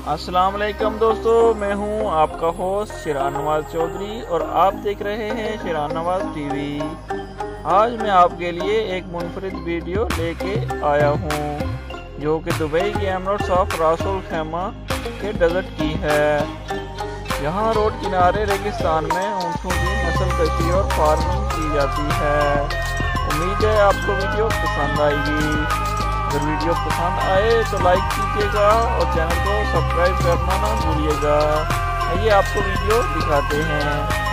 अस्सलाम वालेकुम दोस्तों, मैं हूं आपका होस्ट शिरान नवाज चौधरी और आप देख रहे हैं शिरान नवाज टीवी। आज मैं आपके लिए एक मुनफरिद वीडियो लेके आया हूं जो कि दुबई के एमिरेट्स ऑफ रास अल खैमा के डेजर्ट की है। यहाँ रोड किनारे रेगिस्तान में ऊँटों की नस्ल कशी और फार्मिंग की जाती है। उम्मीद है आपको वीडियो पसंद आएगी। अगर वीडियो पसंद आए तो लाइक कीजिएगा और चैनल को सब्सक्राइब करना ना भूलिएगा। आइए आपको वीडियो दिखाते हैं।